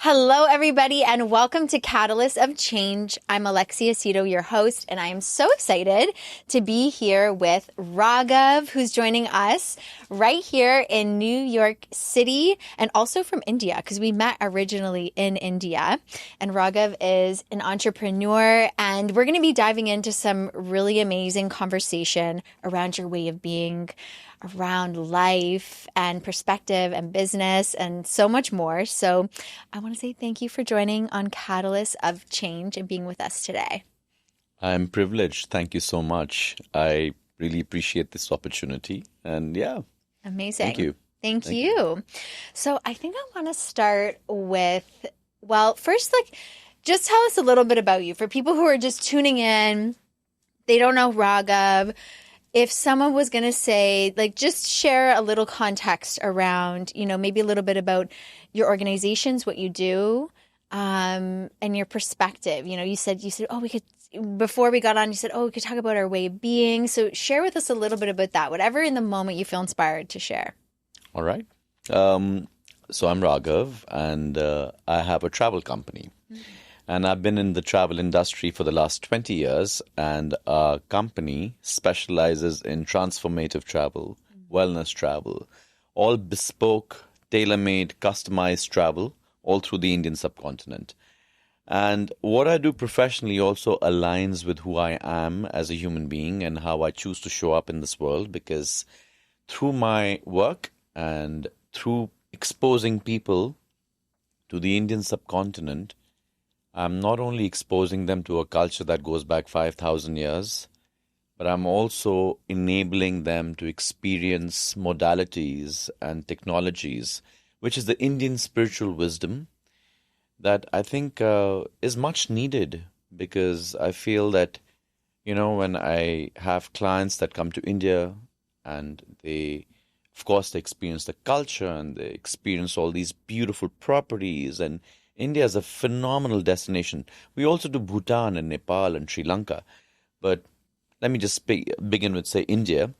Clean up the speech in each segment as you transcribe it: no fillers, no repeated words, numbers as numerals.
Hello, everybody, and welcome to Catalyst of Change. I'm Alexia Cito, your host, and I am so excited to be here with Raghav, who's joining us right here in New York City and also from India, because we met originally in India. And Raghav is an entrepreneur, and we're going to be diving into some really amazing conversation around your way of being, around life and perspective and business and so much more. So I want to say thank you for joining on Catalyst of Change and being with us today. I'm privileged. Thank you so much. I really appreciate this opportunity. And yeah. Amazing. Thank you. Thank you. So I think I want to start with, first, just tell us a little bit about you. For people who are just tuning in, they don't know Raghav. If someone was going to say, just share a little context around, maybe a little bit about your organizations, what you do, and your perspective. You said, oh, we could, before we got on, you said, oh, we could talk about our way of being. So share with us a little bit about that, whatever in the moment you feel inspired to share. All right. So I'm Raghav, and I have a travel company. Mm-hmm. And I've been in the travel industry for the last 20 years, and our company specializes in transformative travel, wellness travel, all bespoke, tailor-made, customized travel, all through the Indian subcontinent. And what I do professionally also aligns with who I am as a human being and how I choose to show up in this world, because through my work and through exposing people to the Indian subcontinent, I'm not only exposing them to a culture that goes back 5,000 years, but I'm also enabling them to experience modalities and technologies, which is the Indian spiritual wisdom that I think is much needed, because I feel that, when I have clients that come to India and they experience the culture and they experience all these beautiful properties, and India is a phenomenal destination. We also do Bhutan and Nepal and Sri Lanka. But let me just begin with, say, India.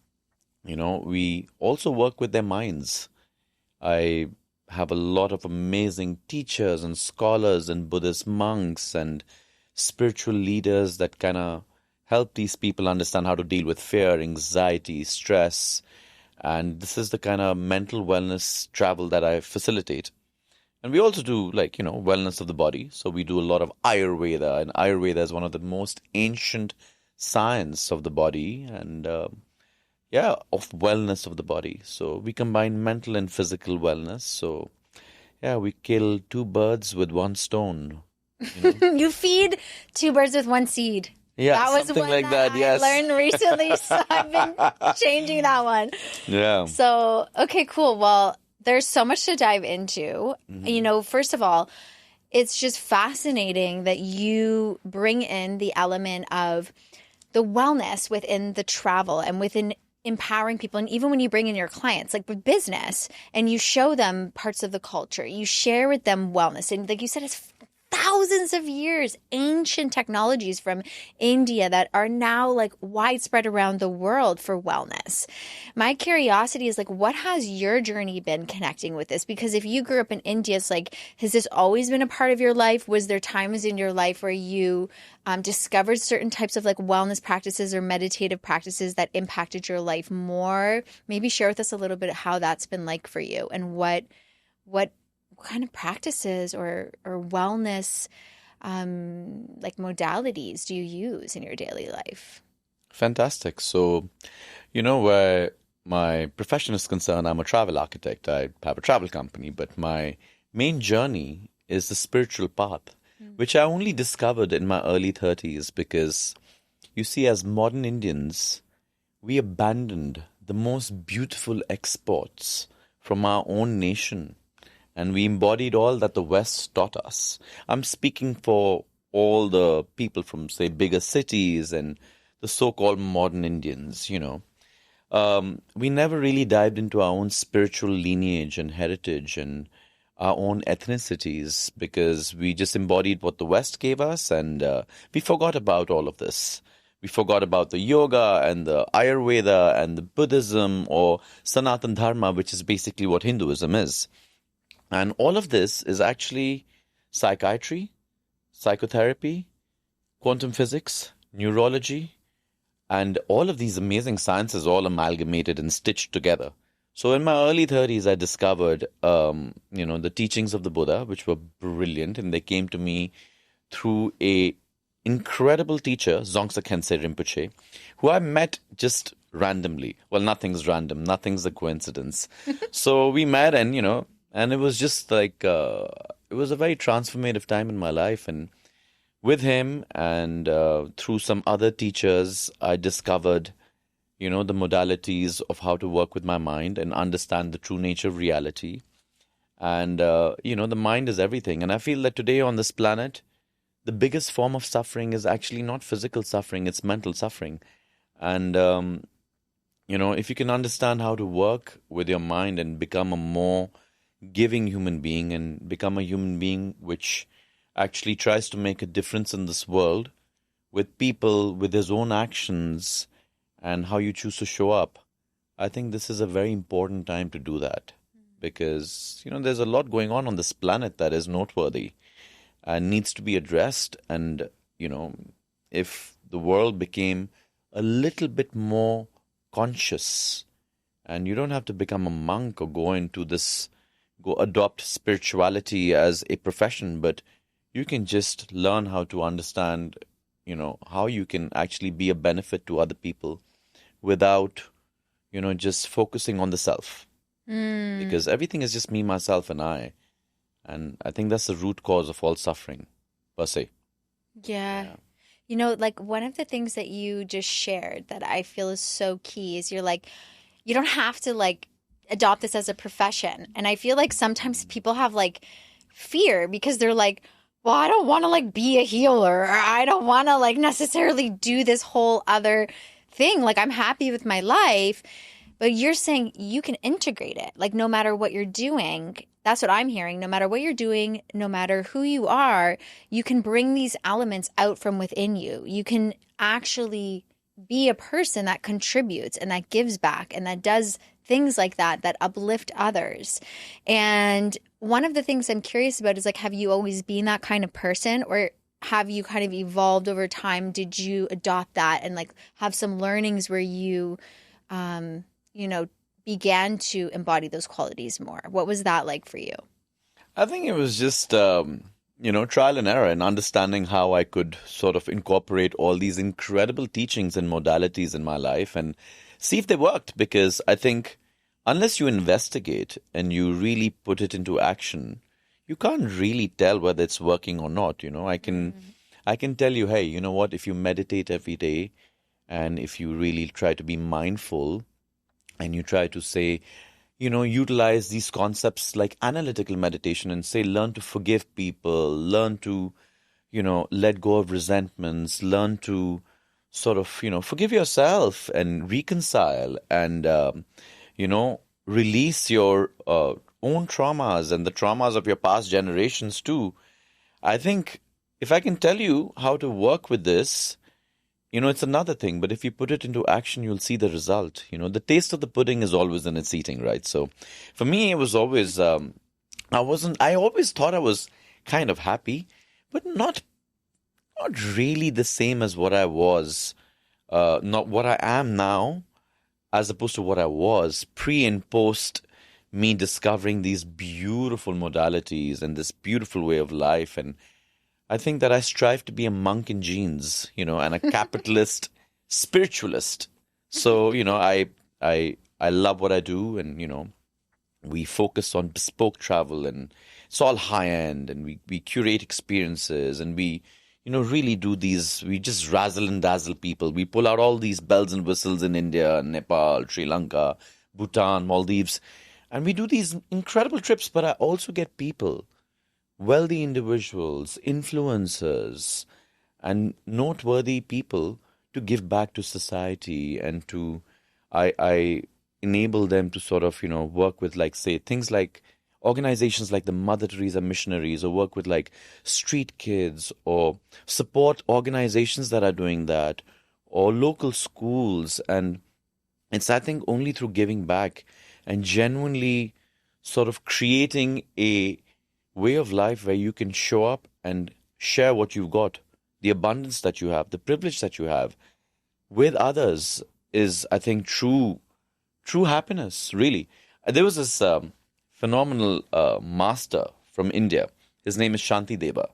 We also work with their minds. I have a lot of amazing teachers and scholars and Buddhist monks and spiritual leaders that kind of help these people understand how to deal with fear, anxiety, stress. And this is the kind of mental wellness travel that I facilitate. And we also do wellness of the body. So we do a lot of Ayurveda, and Ayurveda is one of the most ancient science of the body and of wellness of the body. So we combine mental and physical wellness. So we kill two birds with one stone. You feed two birds with one seed. Yeah, that was something one like that. Yes, I learned recently, so I've been changing that one. Yeah. So okay, cool. Well, there's so much to dive into. Mm-hmm. First of all, it's just fascinating that you bring in the element of the wellness within the travel and within empowering people. And even when you bring in your clients, like with business, and you show them parts of the culture, you share with them wellness. And like you said, it's thousands of years, ancient technologies from India that are now widespread around the world for wellness. My curiosity is what has your journey been connecting with this? Because if you grew up in India, it's has this always been a part of your life? Was there times in your life where you discovered certain types of wellness practices or meditative practices that impacted your life more? Maybe share with us a little bit how that's been like for you, and what kind of practices or wellness modalities do you use in your daily life? Fantastic. So, where my profession is concerned, I'm a travel architect. I have a travel company, but my main journey is the spiritual path, which I only discovered in my early 30s, because you see, as modern Indians, we abandoned the most beautiful exports from our own nation. And we embodied all that the West taught us. I'm speaking for all the people from, say, bigger cities and the so-called modern Indians, We never really dived into our own spiritual lineage and heritage and our own ethnicities, because we just embodied what the West gave us, and we forgot about all of this. We forgot about the yoga and the Ayurveda and the Buddhism, or Sanatan Dharma, which is basically what Hinduism is. And all of this is actually psychiatry, psychotherapy, quantum physics, neurology, and all of these amazing sciences all amalgamated and stitched together. So in my early 30s, I discovered, the teachings of the Buddha, which were brilliant, and they came to me through a incredible teacher, Dzongsa Khyentse Rinpoche, who I met just randomly. Well, nothing's random, nothing's a coincidence. So we met, and it was just like it was a very transformative time in my life, and with him and through some other teachers, I discovered, the modalities of how to work with my mind and understand the true nature of reality. And, the mind is everything. And I feel that today on this planet, the biggest form of suffering is actually not physical suffering, it's mental suffering. And, if you can understand how to work with your mind and become a more giving human being and become a human being which actually tries to make a difference in this world with people, with his own actions, and how you choose to show up, I think this is a very important time to do that. Because, there's a lot going on this planet that is noteworthy and needs to be addressed. And, if the world became a little bit more conscious, and you don't have to become a monk or go adopt spirituality as a profession, but you can just learn how to understand, how you can actually be a benefit to other people without, just focusing on the self. Because everything is just me, myself, and I. And I think that's the root cause of all suffering, per se. Yeah. Like one of the things that you just shared that I feel is so key is you're like, you don't have to like adopt this as a profession. And I feel like sometimes people have like fear because they're like, well, I don't want to like be a healer, or I don't want to like necessarily do this whole other thing. Like I'm happy with my life, but you're saying you can integrate it. Like no matter what you're doing, that's what I'm hearing. No matter what you're doing, no matter who you are, you can bring these elements out from within you. You can actually be a person that contributes and that gives back and that does things like that uplift others. And one of the things I'm curious about is like, have you always been that kind of person, or have you kind of evolved over time? Did you adopt that and like have some learnings where you, began to embody those qualities more? What was that like for you? I think it was just, trial and error and understanding how I could sort of incorporate all these incredible teachings and modalities in my life and see if they worked. Because I think unless you investigate and you really put it into action, you can't really tell whether it's working or not. I can tell you, hey, you know what, if you meditate every day and if you really try to be mindful and you try to say, utilize these concepts like analytical meditation and say, learn to forgive people, learn to, let go of resentments, learn to sort of, forgive yourself and reconcile and, release your own traumas and the traumas of your past generations too. I think if I can tell you how to work with this, it's another thing, but if you put it into action, you'll see the result. The taste of the pudding is always in its eating, right? So for me, it was always, I always thought I was kind of happy, but not really the same as what I was, not what I am now, as opposed to what I was pre and post me discovering these beautiful modalities and this beautiful way of life. And I think that I strive to be a monk in jeans, and a capitalist spiritualist. So, I love what I do, and, we focus on bespoke travel, and it's all high end, and we curate experiences, and we, really do these, we just razzle and dazzle people. We pull out all these bells and whistles in India, Nepal, Sri Lanka, Bhutan, Maldives, and we do these incredible trips, but I also get people, wealthy individuals, influencers, and noteworthy people to give back to society and to, I enable them to sort of, work with like, say, things like organizations like the Mother Teresa missionaries, or work with like street kids, or support organizations that are doing that, or local schools. And it's, I think, only through giving back and genuinely sort of creating a way of life where you can show up and share what you've got, the abundance that you have, the privilege that you have with others is, I think, true happiness, really. There was this phenomenal master from India. His name is Shanti Deva.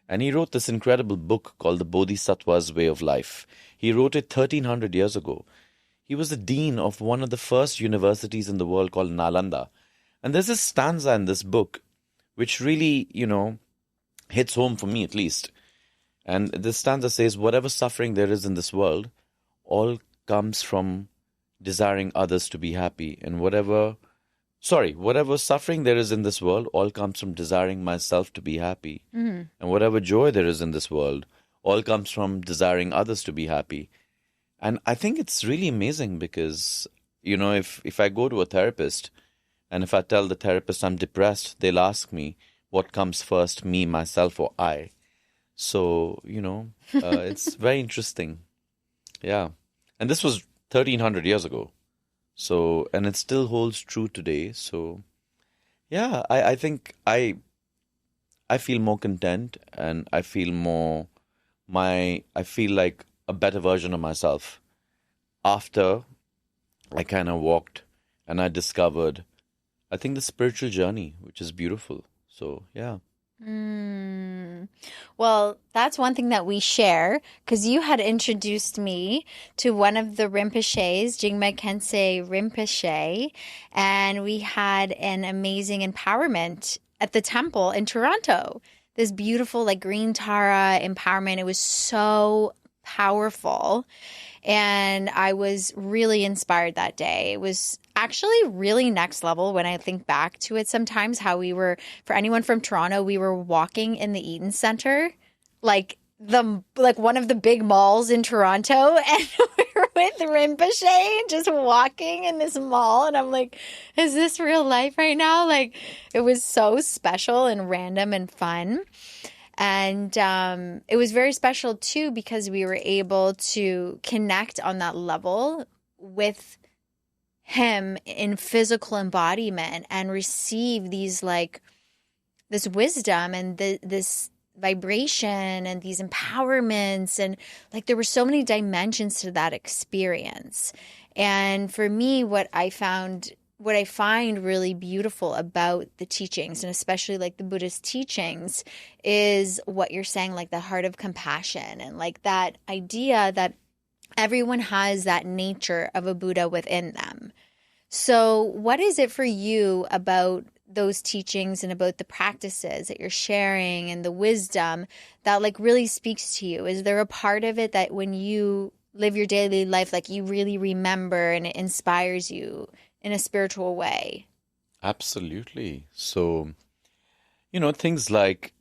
And he wrote this incredible book called The Bodhisattva's Way of Life. He wrote it 1300 years ago. He was the dean of one of the first universities in the world called Nalanda. And there's this stanza in this book which really, hits home for me at least. And this stanza says, whatever suffering there is in this world, all comes from desiring others to be happy. And whatever suffering there is in this world, all comes from desiring myself to be happy. And whatever joy there is in this world, all comes from desiring others to be happy. And I think it's really amazing because, if I go to a therapist and if I tell the therapist I'm depressed, they'll ask me what comes first, me, myself, or I. So, it's very interesting. Yeah. And this was 1300 years ago. So, and it still holds true today. So, yeah, I think I feel more content and I feel like a better version of myself after I kind of walked and I discovered, I think, the spiritual journey, which is beautiful. So, yeah. Well, that's one thing that we share, because you had introduced me to one of the Rinpoches, Jigme Khyentse Rinpoche, and we had an amazing empowerment at the temple in Toronto. This beautiful, green Tara empowerment. It was so powerful. And I was really inspired that day. It was actually really next level when I think back to it sometimes, how we were, for anyone from Toronto, we were walking in the Eaton Centre, like one of the big malls in Toronto, and we were with Rinpoche just walking in this mall, and I'm like, is this real life right now? It was so special and random and fun. And it was very special, too, because we were able to connect on that level with him in physical embodiment and receive these, this wisdom and this vibration and these empowerments. And, there were so many dimensions to that experience. And for me, what I find really beautiful about the teachings, and especially the Buddhist teachings, is what you're saying, the heart of compassion, and that idea that everyone has that nature of a Buddha within them. So what is it for you about those teachings and about the practices that you're sharing and the wisdom that really speaks to you? Is there a part of it that when you live your daily life, you really remember and it inspires you in a spiritual way? Absolutely. So, things like,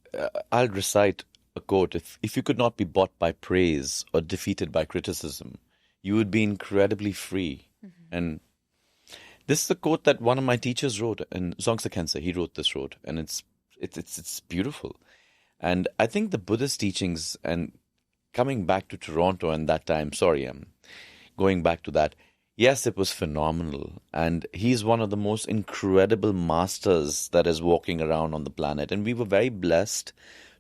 I'll recite a quote, if you could not be bought by praise or defeated by criticism, you would be incredibly free. And this is a quote that one of my teachers wrote, and Dzongtse Khyentse, he wrote, and it's beautiful. And I think the Buddhist teachings, and coming back to Toronto and that time, I'm going back to that, yes, it was phenomenal. And he's one of the most incredible masters that is walking around on the planet. And we were very blessed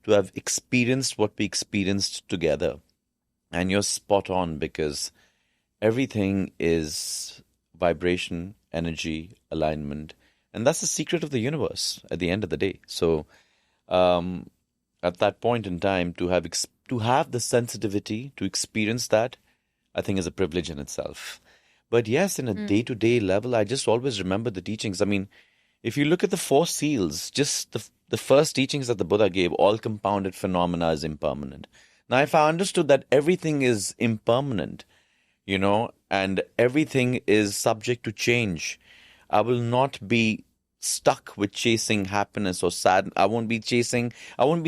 to have experienced what we experienced together. And you're spot on, because everything is vibration, energy, alignment. And that's the secret of the universe at the end of the day. So at that point in time, to have the sensitivity to experience that, I think is a privilege in itself. But yes, in a day-to-day level, I just always remember the teachings. I mean, if you look at the 4 seals, just the first teachings that the Buddha gave, all compounded phenomena is impermanent. Now, if I understood that everything is impermanent, and everything is subject to change, I will not be stuck with chasing happiness or sad. I won't be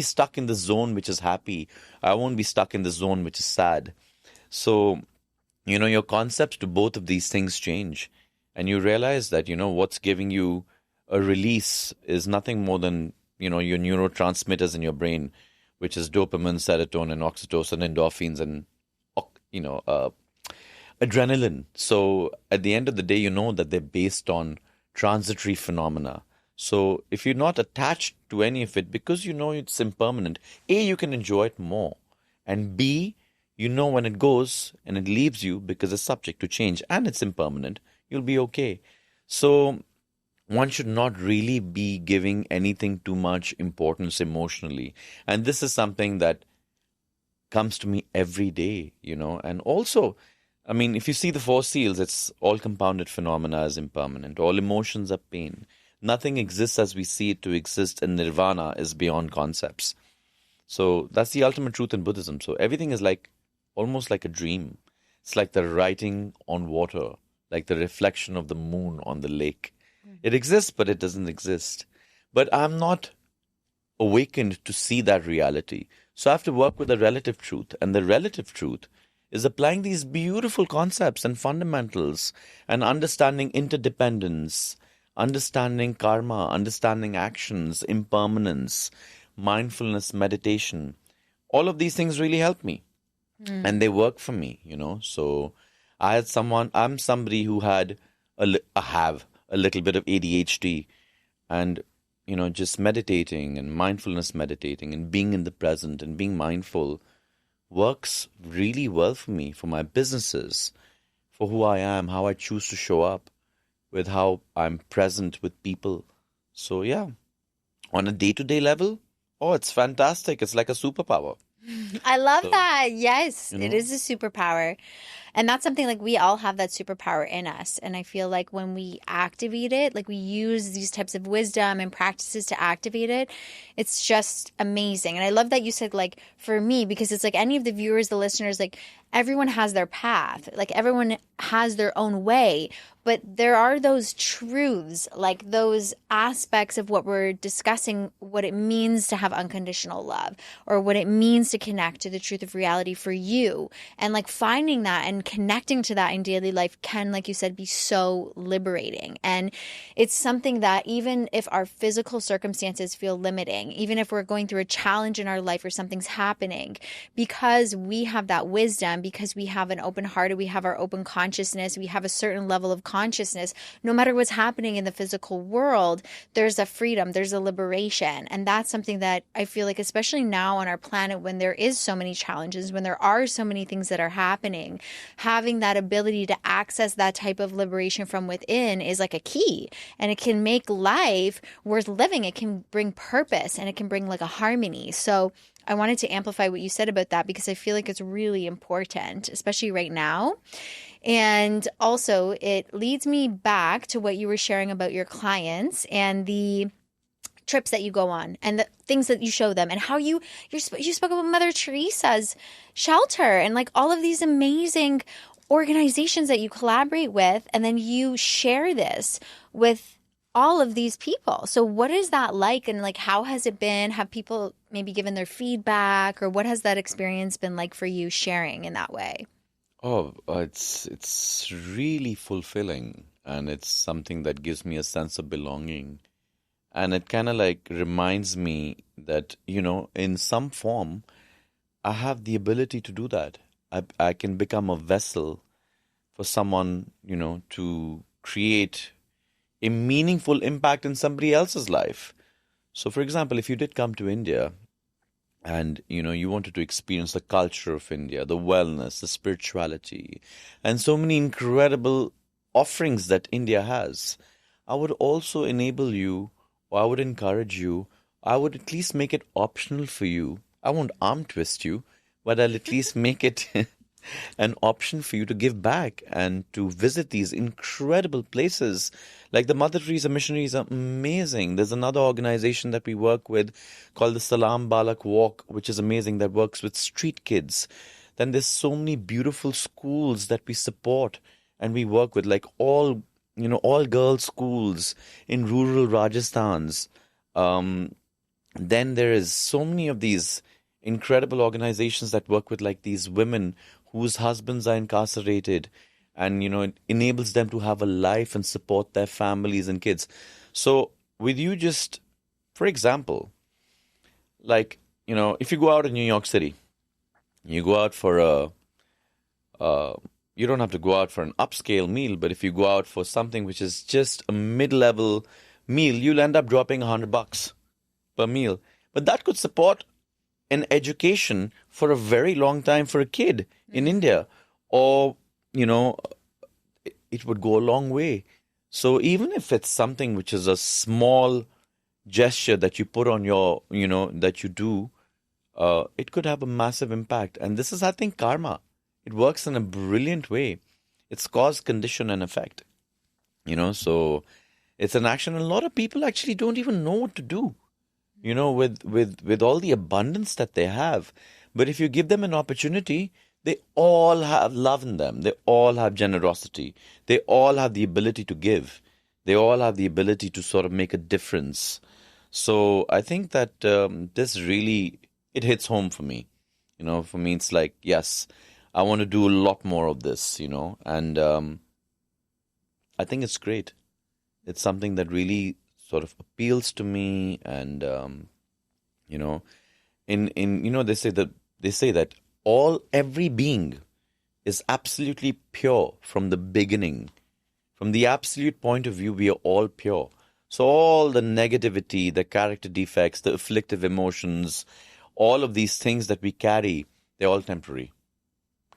stuck in the zone which is happy. I won't be stuck in the zone which is sad. So, your concepts to both of these things change. And you realize that, what's giving you a release is nothing more than, your neurotransmitters in your brain, which is dopamine, serotonin, oxytocin, endorphins, and, adrenaline. So at the end of the day, that they're based on transitory phenomena. So if you're not attached to any of it because you know it's impermanent, A, you can enjoy it more. And B, you know when it goes and it leaves you because it's subject to change and it's impermanent, you'll be okay. So one should not really be giving anything too much importance emotionally. And this is something that comes to me every day, And also, I mean, if you see the four seals, it's all compounded phenomena is impermanent. All emotions are pain. Nothing exists as we see it to exist, and nirvana is beyond concepts. So that's the ultimate truth in Buddhism. So everything is like almost like a dream. It's like the writing on water, like the reflection of the moon on the lake. It exists, but it doesn't exist. But I'm not awakened to see that reality. So I have to work with the relative truth. And the relative truth is applying these beautiful concepts and fundamentals and understanding interdependence, understanding karma, understanding actions, impermanence, mindfulness, meditation. All of these things really help me. And they work for me, So I'm somebody who had have a little bit of ADHD, and just meditating and mindfulness meditating and being in the present and being mindful works really well for me, for my businesses, for who I am, how I choose to show up, with how I'm present with people. So yeah, on a day-to-day level, it's fantastic. It's like a superpower. I love that. Yes, it is a superpower. And that's something like we all have that superpower in us. And I feel like when we activate it, like we use these types of wisdom and practices to activate it, it's just amazing. And I love that you said, like, for me, because it's like any of the viewers, the listeners, like everyone has their path, like everyone has their own way. But there are those truths, like those aspects of what we're discussing, what it means to have unconditional love, or what it means to connect to the truth of reality for you. And like finding that and connecting to that in daily life can, like you said, be so liberating. And it's something that even if our physical circumstances feel limiting, even if we're going through a challenge in our life or something's happening, because we have that wisdom, because we have an open heart, we have our open consciousness, we have a certain level of consciousness, no matter what's happening in the physical world, there's a freedom, there's a liberation. And that's something that I feel like, especially now on our planet, when there is so many challenges, when there are so many things that are happening, having that ability to access that type of liberation from within is like a key. And it can make life worth living. It can bring purpose and it can bring like a harmony. So I wanted to amplify what you said about that because I feel like it's really important, especially right now. And also it leads me back to what you were sharing about your clients and the trips that you go on and the things that you show them and how you spoke about Mother Teresa's shelter and like all of these amazing organizations that you collaborate with, and then you share this with all of these people. So what is that like, and like how has it been? Have people maybe given their feedback, or what has that experience been like for you sharing in that way? It's really fulfilling, and it's something that gives me a sense of belonging. And it kind of like reminds me that, in some form, I have the ability to do that. I can become a vessel for someone, to create a meaningful impact in somebody else's life. So, for example, if you did come to India and, you wanted to experience the culture of India, the wellness, the spirituality, and so many incredible offerings that India has, I would also enable you, or I would encourage you, I would at least make it optional for you. I won't arm twist you, but I'll at least make it an option for you to give back and to visit these incredible places. Like the Mother Teresa missionaries are amazing. There's another organization that we work with called the Salam Balak Walk, which is amazing, that works with street kids. Then there's so many beautiful schools that we support and we work with, like all girls schools in rural Rajasthans. Then there is so many of these incredible organizations that work with like these women whose husbands are incarcerated, and it enables them to have a life and support their families and kids. So with you, just for example, like if you go out in New York City, you go out for you don't have to go out for an upscale meal, but if you go out for something which is just a mid-level meal, you'll end up dropping $100 per meal. But that could support an education for a very long time for a kid in India. Or, it would go a long way. So even if it's something which is a small gesture that you put on your, that you do, it could have a massive impact. And this is, I think, karma. It works in a brilliant way. It's cause, condition, and effect. So it's an action. And a lot of people actually don't even know what to do, with all the abundance that they have. But if you give them an opportunity, they all have love in them. They all have generosity. They all have the ability to give. They all have the ability to sort of make a difference. So I think that this really, it hits home for me. For me, it's like, yes, I want to do a lot more of this, and I think it's great. It's something that really sort of appeals to me. And, they say that every being is absolutely pure from the beginning. From the absolute point of view, we are all pure. So all the negativity, the character defects, the afflictive emotions, all of these things that we carry, they're all temporary.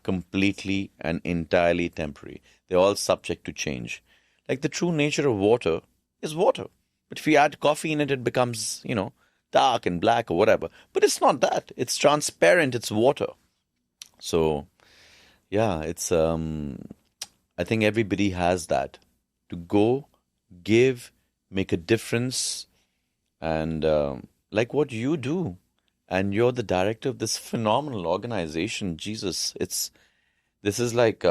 Completely and entirely temporary. They're all subject to change. Like the true nature of water is water. But if you add coffee in it, it becomes, dark and black or whatever. But it's not that. It's transparent. It's water. So, yeah, it's, I think everybody has that. To go, give, make a difference. And like what you do. And you're the director of this phenomenal organization. Jesus, this is like,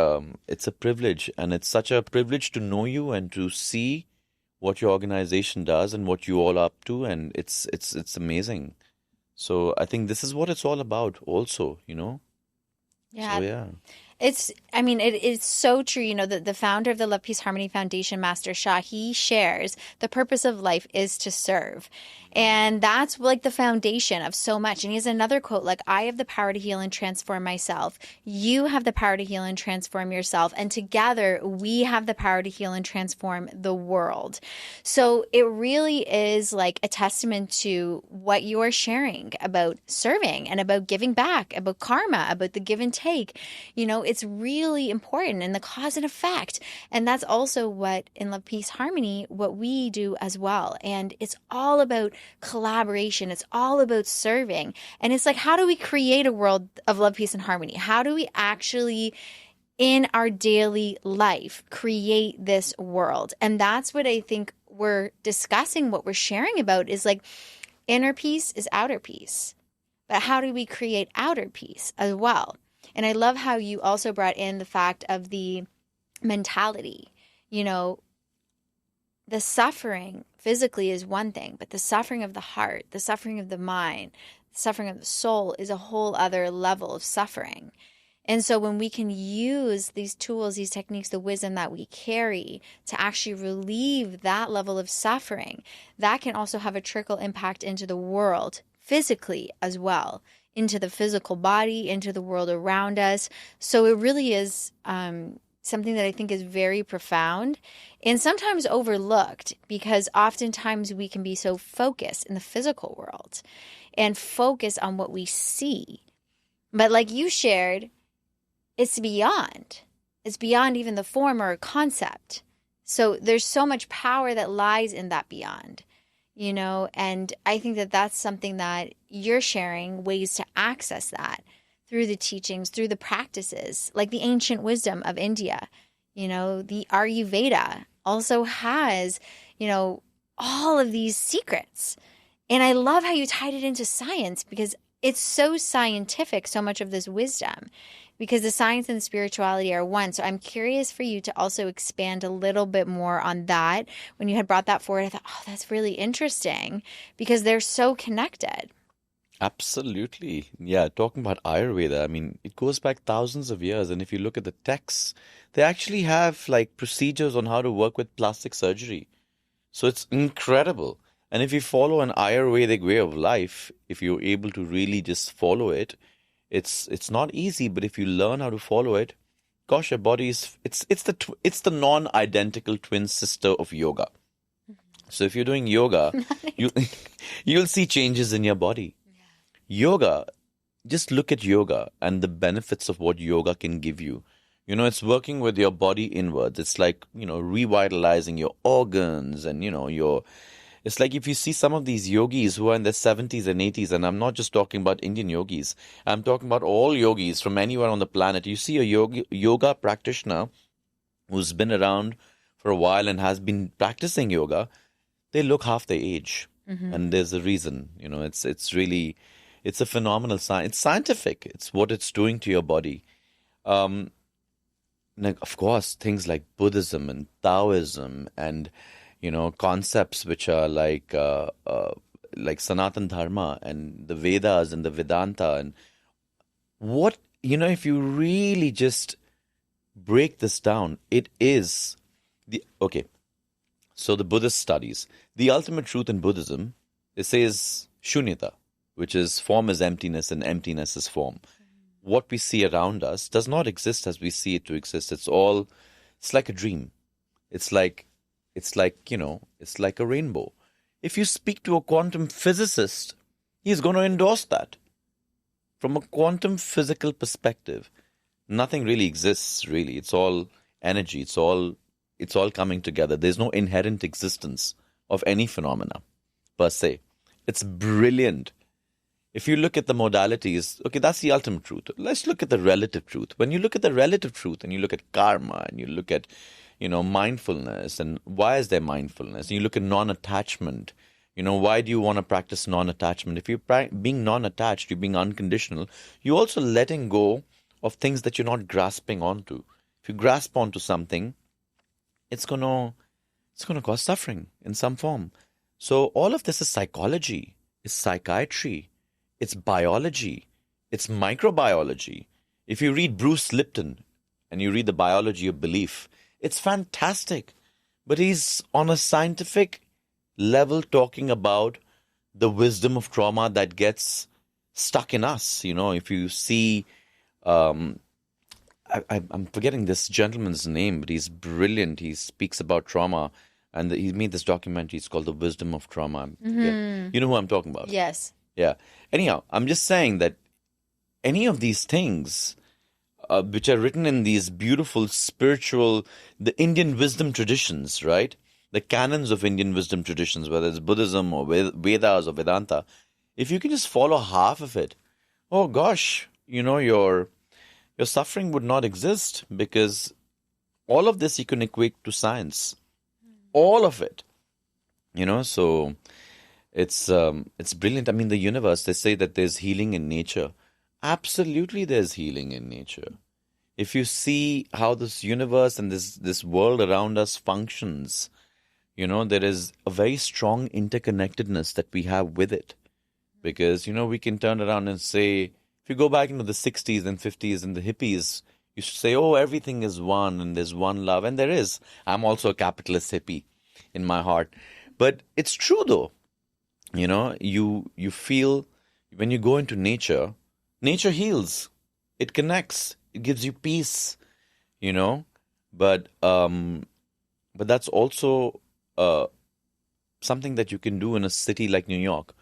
it's a privilege. And it's such a privilege to know you and to see what your organization does and what you all are up to. And it's amazing. So I think this is what it's all about also, Yeah. So, yeah. It is so true. The founder of the Love, Peace, Harmony Foundation, Master Shah, he shares the purpose of life is to serve. And that's like the foundation of so much. And he has another quote, like, I have the power to heal and transform myself. You have the power to heal and transform yourself. And together we have the power to heal and transform the world. So it really is like a testament to what you are sharing about serving and about giving back, about karma, about the give and take. It's really important, and the cause and effect. And that's also what in Love, Peace, Harmony, what we do as well. And it's all about collaboration. It's all about serving. And it's like, how do we create a world of love, peace, and harmony? How do we actually, in our daily life, create this world? And that's what I think we're discussing, what we're sharing about is like inner peace is outer peace. But how do we create outer peace as well? And I love how you also brought in the fact of the mentality. The suffering physically is one thing, but the suffering of the heart, the suffering of the mind, the suffering of the soul is a whole other level of suffering. And so when we can use these tools, these techniques, the wisdom that we carry to actually relieve that level of suffering, that can also have a trickle impact into the world physically as well, into the physical body, into the world around us. So it really is something that I think is very profound and sometimes overlooked, because oftentimes we can be so focused in the physical world and focus on what we see. But like you shared, it's beyond. It's beyond even the form or concept. So there's so much power that lies in that beyond. And I think that that's something that you're sharing, ways to access that through the teachings, through the practices, like the ancient wisdom of India. The Ayurveda also has, all of these secrets. And I love how you tied it into science, because it's so scientific, so much of this wisdom, because the science and the spirituality are one. So I'm curious for you to also expand a little bit more on that. When you had brought that forward, I thought, oh, that's really interesting, because they're so connected. Absolutely. Yeah, talking about Ayurveda, it goes back thousands of years. And if you look at the texts, they actually have like procedures on how to work with plastic surgery. So it's incredible. And if you follow an Ayurvedic way of life, if you're able to really just follow it, it's not easy, but if you learn how to follow it, gosh, your body is it's the non-identical twin sister of yoga. So if you're doing yoga, you you'll see changes in your body. Yoga, just look at yoga and the benefits of what yoga can give you. It's working with your body inwards. It's like, revitalizing your organs and, it's like if you see some of these yogis who are in their 70s and 80s, and I'm not just talking about Indian yogis, I'm talking about all yogis from anywhere on the planet. You see a yoga practitioner who's been around for a while and has been practicing yoga, they look half their age. And there's a reason. It's a phenomenal science. It's scientific. It's what it's doing to your body. Of course, things like Buddhism and Taoism and concepts which are like Sanatan Dharma and the Vedas and the Vedanta and what if you really just break this down, it is So the Buddhist studies the ultimate truth in Buddhism. It says shunyata, which is form is emptiness and emptiness is form. What we see around us does not exist as we see it to exist. It's like a dream. It's like a rainbow. If you speak to a quantum physicist, he's going to endorse that. From a quantum physical perspective, nothing really exists, really. It's all energy. It's all coming together. There's no inherent existence of any phenomena, per se. It's brilliant. If you look at the modalities, that's the ultimate truth. Let's look at the relative truth. When you look at the relative truth and you look at karma and you look at, mindfulness and why is there mindfulness? And you look at non-attachment. Why do you want to practice non-attachment? If you're being non-attached, you're being unconditional, you're also letting go of things that you're not grasping onto. If you grasp onto something, it's going to cause suffering in some form. So all of this is psychology, it's psychiatry. It's biology. It's microbiology. If you read Bruce Lipton and you read The Biology of Belief, it's fantastic. But he's on a scientific level talking about the wisdom of trauma that gets stuck in us. If you see, I'm forgetting this gentleman's name, but he's brilliant. He speaks about trauma. And he made this documentary. It's called The Wisdom of Trauma. Yeah. You know who I'm talking about? Yes. Yeah. Anyhow, I'm just saying that any of these things, which are written in these beautiful spiritual, the Indian wisdom traditions, right? The canons of Indian wisdom traditions, whether it's Buddhism or Vedas or Vedanta, if you can just follow half of it, oh gosh, your suffering would not exist because all of this you can equate to science. All of it. So it's brilliant. I mean, the universe, they say that there's healing in nature. Absolutely there's healing in nature. If you see how this universe and this world around us functions, there is a very strong interconnectedness that we have with it. Because, we can turn around and say, if you go back into the 60s and 50s and the hippies, you should say, oh, everything is one and there's one love. And there is. I'm also a capitalist hippie in my heart. But it's true, though. You feel when you go into nature heals. It connects. It gives you peace, But that's also something that you can do in a city like New York,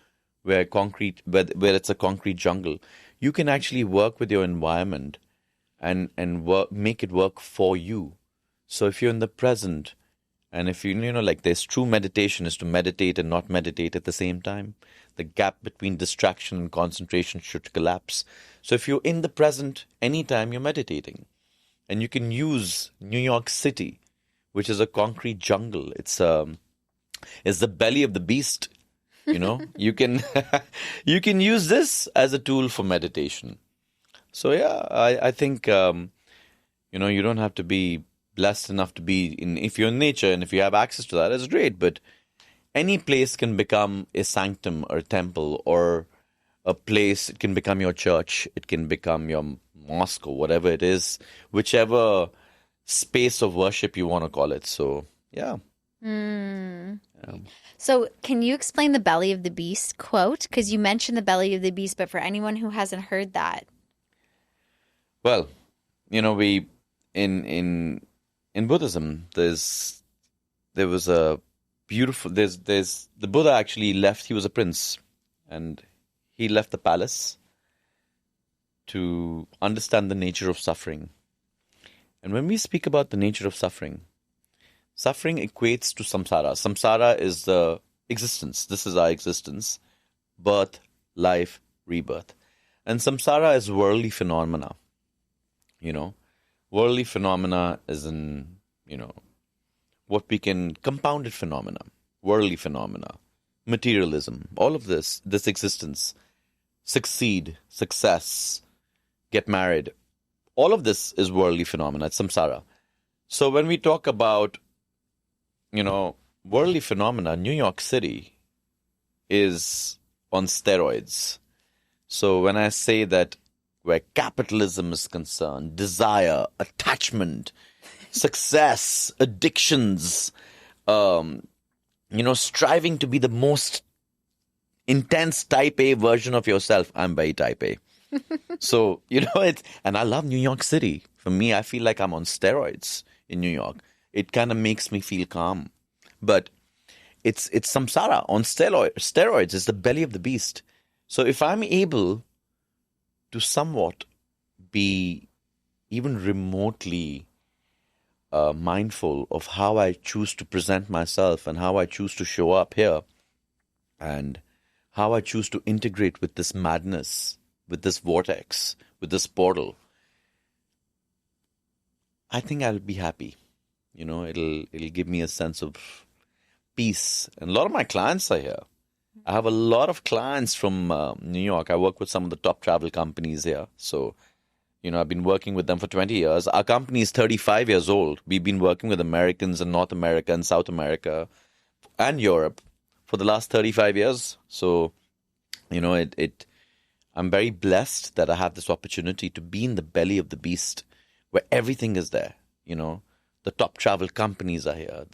where it's a concrete jungle. You can actually work with your environment and make it work for you. So if you're in the present, and if there's true meditation is to meditate and not meditate at the same time. The gap between distraction and concentration should collapse. So if you're in the present, anytime you're meditating. And you can use New York City, which is a concrete jungle. It's the belly of the beast. You can use this as a tool for meditation. So yeah, I think you don't have to be blessed enough to be if you're in nature and if you have access to that, that's great. But any place can become a sanctum or a temple or a place. It can become your church. It can become your mosque or whatever it is, whichever space of worship you want to call it. So yeah. So can you explain the belly of the beast quote? Because you mentioned the belly of the beast, but for anyone who hasn't heard that. Well, we in Buddhism, there was a beautiful. There's the Buddha actually left. He was a prince, and he left the palace to understand the nature of suffering. And when we speak about the nature of suffering, suffering equates to samsara. Samsara is the existence. This is our existence. Birth, life, rebirth. And samsara is worldly phenomena. Worldly phenomena is in, what we can, compounded phenomena, worldly phenomena, materialism, all of this existence, succeed, success, get married. All of this is worldly phenomena. It's samsara. So when we talk about, worldly phenomena, New York City is on steroids. So when I say that where capitalism is concerned, desire, attachment, success, addictions, striving to be the most intense type A version of yourself. I'm very type A. So, and I love New York City. For me, I feel like I'm on steroids in New York. It kind of makes me feel calm. But it's samsara on steroids. It's the belly of the beast. So if I'm able to somewhat be even remotely mindful of how I choose to present myself and how I choose to show up here and how I choose to integrate with this madness, with this vortex, with this portal, I think I'll be happy. It'll give me a sense of peace. And a lot of my clients are here. I have a lot of clients from New York. I work with some of the top travel companies here. So, I've been working with them for 20 years. Our company is 35 years old. We've been working with Americans in North America and South America and Europe for the last 35 years. So, I'm very blessed that I have this opportunity to be in the belly of the beast where everything is there. The top travel companies are here.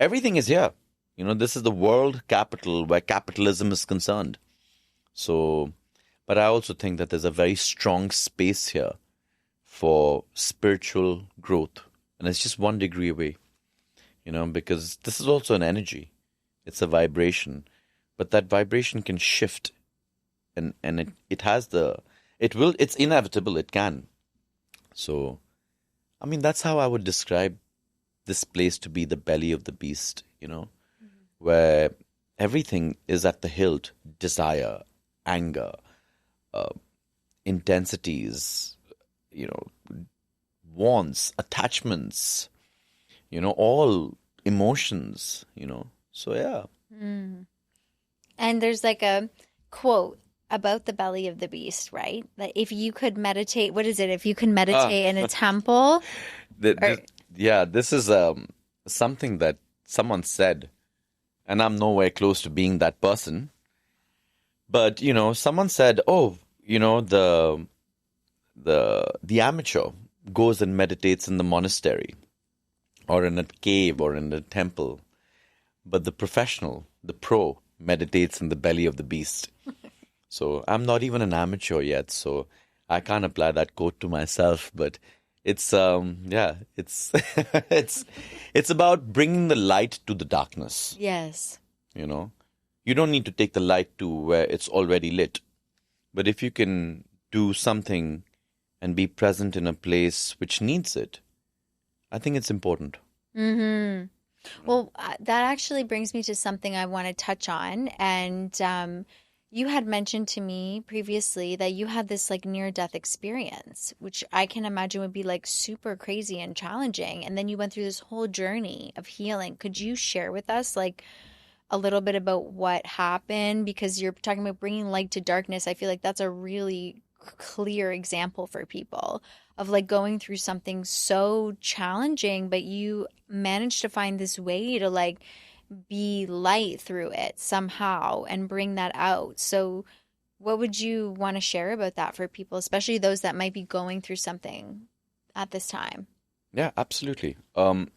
Everything is here. This is the world capital where capitalism is concerned. So, but I also think that there's a very strong space here for spiritual growth. And it's just 1 degree away, because this is also an energy. It's a vibration. But that vibration can shift. And it's inevitable. It can. So, that's how I would describe this place to be the belly of the beast, where everything is at the hilt. Desire, anger, intensities, wants, attachments, all emotions, So, yeah. Mm. And there's like a quote about the belly of the beast, right? That if you could meditate, what is it? If you can meditate in a temple. This is something that someone said, and I'm nowhere close to being that person. But, someone said, the amateur goes and meditates in the monastery or in a cave or in a temple. But the professional, the pro, meditates in the belly of the beast. So I'm not even an amateur yet, so I can't apply that quote to myself. But it's it's about bringing the light to the darkness. Yes. You don't need to take the light to where it's already lit. But if you can do something and be present in a place which needs it, I think it's important. Mm-hmm. Well, that actually brings me to something I want to touch on. And you had mentioned to me previously that you had this like near-death experience, which I can imagine would be like super crazy and challenging. And then you went through this whole journey of healing. Could you share with us like a little bit about what happened? Because you're talking about bringing light to darkness. I feel like that's a really clear example for people of like going through something so challenging, but you managed to find this way to like be light through it somehow and bring that out. So what would you want to share about that for people, especially those that might be going through something at this time? Yeah, absolutely. From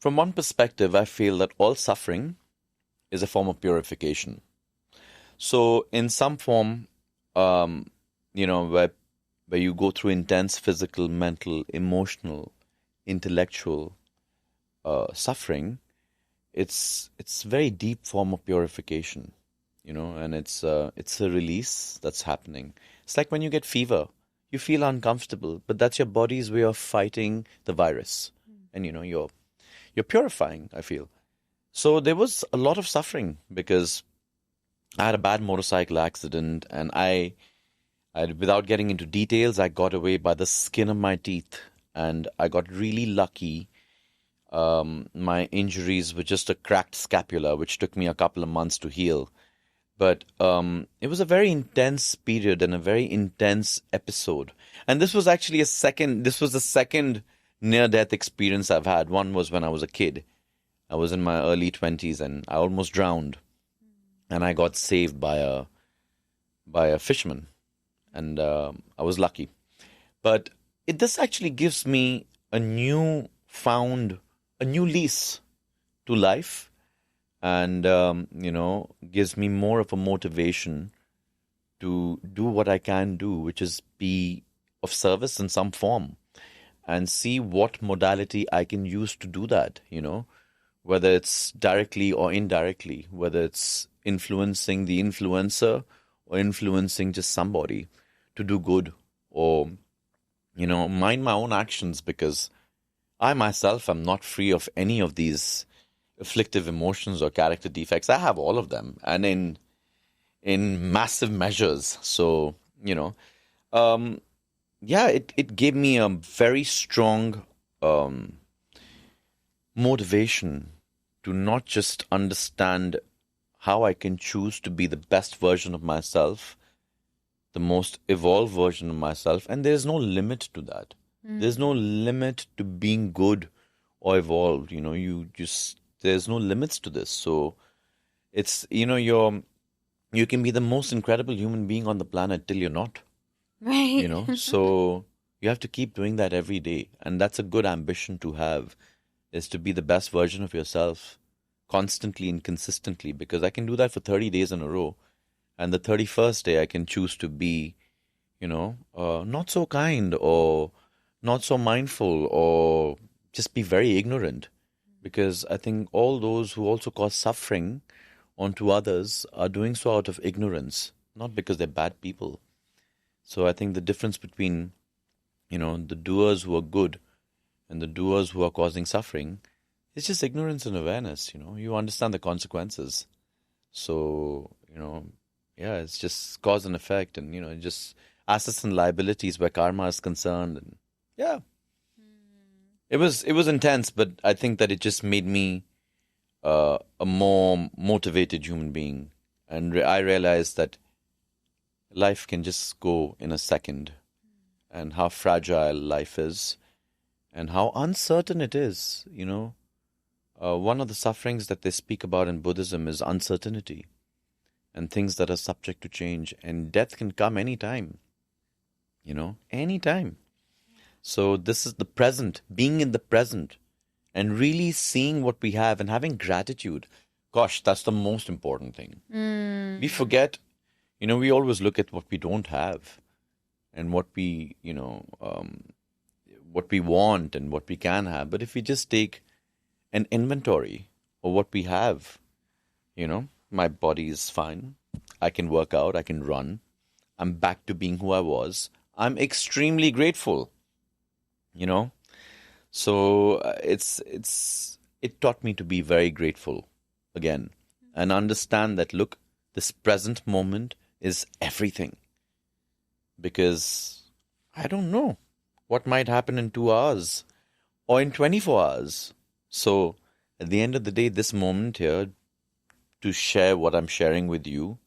one perspective, I feel that all suffering is a form of purification. So in some form, where you go through intense physical, mental, emotional, intellectual suffering, it's a very deep form of purification, and it's a release that's happening. It's like when you get fever, you feel uncomfortable, but that's your body's way of fighting the virus, and you're purifying, I feel. So there was a lot of suffering because I had a bad motorcycle accident, and without getting into details, I got away by the skin of my teeth, and I got really lucky. My injuries were just a cracked scapula, which took me a couple of months to heal. But it was a very intense period and a very intense episode. And this was actually this was the second near-death experience I've had. One was when I was a kid. I was in my early 20s and I almost drowned. And I got saved by a fisherman. And I was lucky. But this actually gives me a new lease to life, and gives me more of a motivation to do what I can do, which is be of service in some form, and see what modality I can use to do that, whether it's directly or indirectly, whether it's influencing the influencer or influencing just somebody to do good, or mind my own actions, because I myself am not free of any of these afflictive emotions or character defects. I have all of them, and in massive measures. So, it gave me a very strong motivation to not just understand how I can choose to be the best version of myself, the most evolved version of myself, and there's no limit to that. There's no limit to being good or evolved. There's no limits to this. So it's, you can be the most incredible human being on the planet till you're not. Right. So you have to keep doing that every day. And that's a good ambition to have, is to be the best version of yourself constantly and consistently, because I can do that for 30 days in a row. And the 31st day I can choose to be, not so kind or not so mindful, or just be very ignorant. Because I think all those who also cause suffering onto others are doing so out of ignorance, not because they're bad people. So I think the difference between, the doers who are good and the doers who are causing suffering is just ignorance and awareness. You understand the consequences. So, it's just cause and effect, and, just assets and liabilities where karma is concerned. And yeah, it was intense, but I think that it just made me a more motivated human being. And I realized that life can just go in a second, and how fragile life is, and how uncertain it is. One of the sufferings that they speak about in Buddhism is uncertainty, and things that are subject to change. And death can come anytime, anytime. So this is the present, being in the present, and really seeing what we have and having gratitude. Gosh, that's the most important thing. We forget, we always look at what we don't have, and what we, what we want and what we can have. But if we just take an inventory of what we have, my body is fine. I can work out. I can run. I'm back to being who I was. I'm extremely grateful. So it taught me to be very grateful again, and understand that, look, this present moment is everything, because I don't know what might happen in 2 hours or in 24 hours. So at the end of the day, this moment here, to share what I'm sharing with you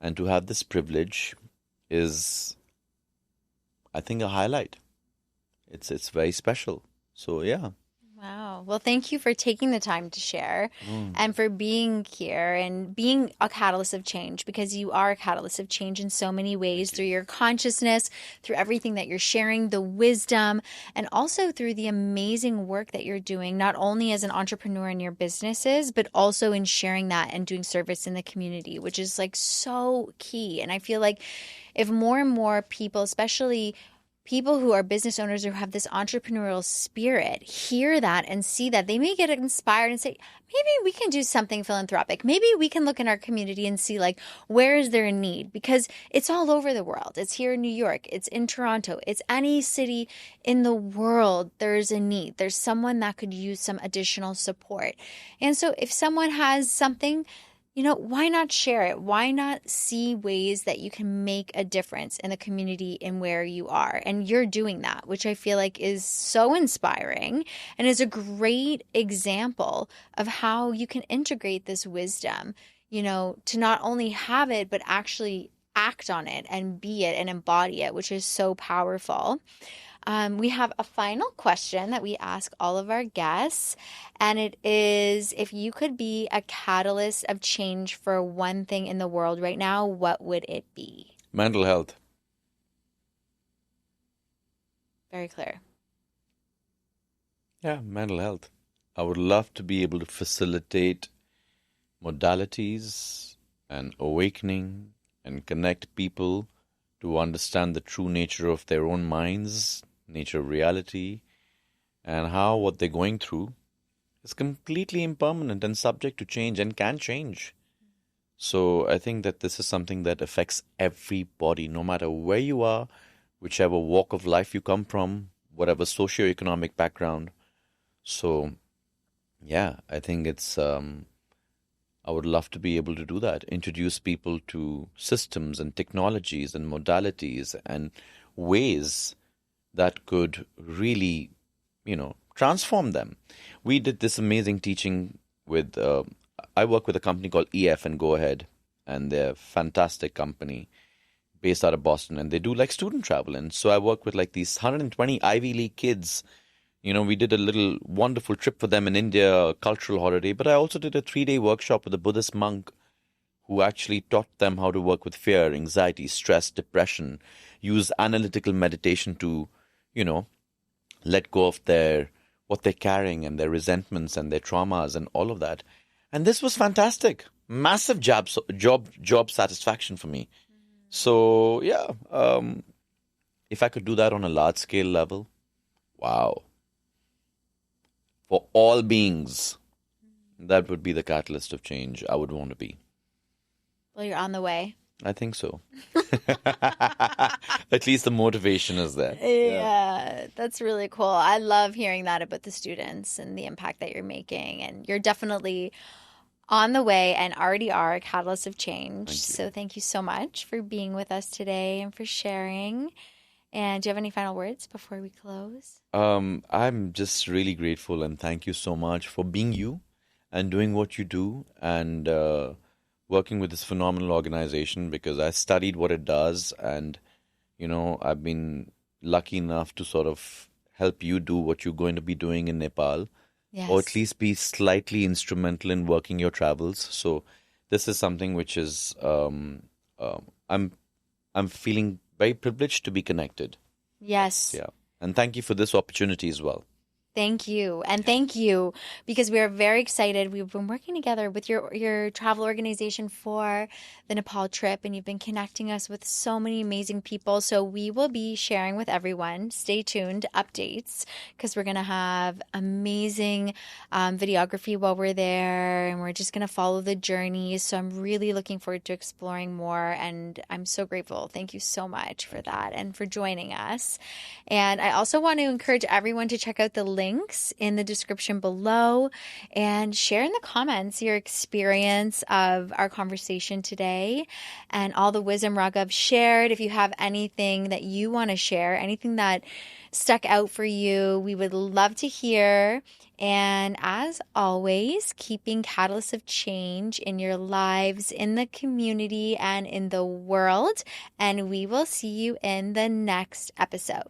and to have this privilege is, I think, a highlight. It's very special. So, yeah. Wow. Well, thank you for taking the time to share and for being here and being a catalyst of change, because you are a catalyst of change in so many ways, through your consciousness, through everything that you're sharing, the wisdom, and also through the amazing work that you're doing, not only as an entrepreneur in your businesses, but also in sharing that and doing service in the community, which is like so key. And I feel like if more and more people, especially people who are business owners who have this entrepreneurial spirit hear that and see that, they may get inspired and say, maybe we can do something philanthropic. Maybe we can look in our community and see, like, where is there a need? Because it's all over the world. It's here in New York. It's in Toronto. It's any city in the world. There's a need. There's someone that could use some additional support. And so if someone has something, why not share it? Why not see ways that you can make a difference in the community in where you are? And you're doing that, which I feel like is so inspiring and is a great example of how you can integrate this wisdom, to not only have it, but actually act on it and be it and embody it, which is so powerful. We have a final question that we ask all of our guests, and it is, if you could be a catalyst of change for one thing in the world right now, what would it be? Mental health. Very clear. Yeah, mental health. I would love to be able to facilitate modalities and awakening and connect people to understand the true nature of their own minds, nature of reality, and how what they're going through is completely impermanent and subject to change and can change. So I think that this is something that affects everybody, no matter where you are, whichever walk of life you come from, whatever socioeconomic background. So yeah, I think it's I would love to be able to do that, introduce people to systems and technologies and modalities and ways that could really, transform them. We did this amazing teaching with, I work with a company called EF and Go Ahead, and they're a fantastic company based out of Boston, and they do like student travel. And so I work with like these 120 Ivy League kids. We did a little wonderful trip for them in India, a cultural holiday, but I also did a 3-day workshop with a Buddhist monk who actually taught them how to work with fear, anxiety, stress, depression, use analytical meditation to let go of what they're carrying and their resentments and their traumas and all of that. And this was fantastic. Massive job satisfaction for me. So, yeah, if I could do that on a large scale level, wow. For all beings, that would be the catalyst of change I would want to be. Well, you're on the way. I think so. At least the motivation is there. Yeah, that's really cool. I love hearing that about the students and the impact that you're making. And you're definitely on the way and already are a catalyst of change. So thank you so much for being with us today and for sharing. And do you have any final words before we close? I'm just really grateful and thank you so much for being you and doing what you do and working with this phenomenal organization, because I studied what it does and, I've been lucky enough to sort of help you do what you're going to be doing in Nepal, or at least be slightly instrumental in working your travels. So this is something which is, I'm feeling very privileged to be connected. Yes. Yeah. And thank you for this opportunity as well. Thank you. And thank you, because we are very excited. We've been working together with your travel organization for the Nepal trip, and you've been connecting us with so many amazing people. So we will be sharing with everyone. Stay tuned, updates, because we're going to have amazing videography while we're there, and we're just going to follow the journey. So I'm really looking forward to exploring more, and I'm so grateful. Thank you so much for that and for joining us. And I also want to encourage everyone to check out the links in the description below and share in the comments your experience of our conversation today and all the wisdom Raghav shared. If you have anything that you want to share, anything that stuck out for you, we would love to hear. And as always, keeping catalysts of change in your lives, in the community, and in the world. And we will see you in the next episode.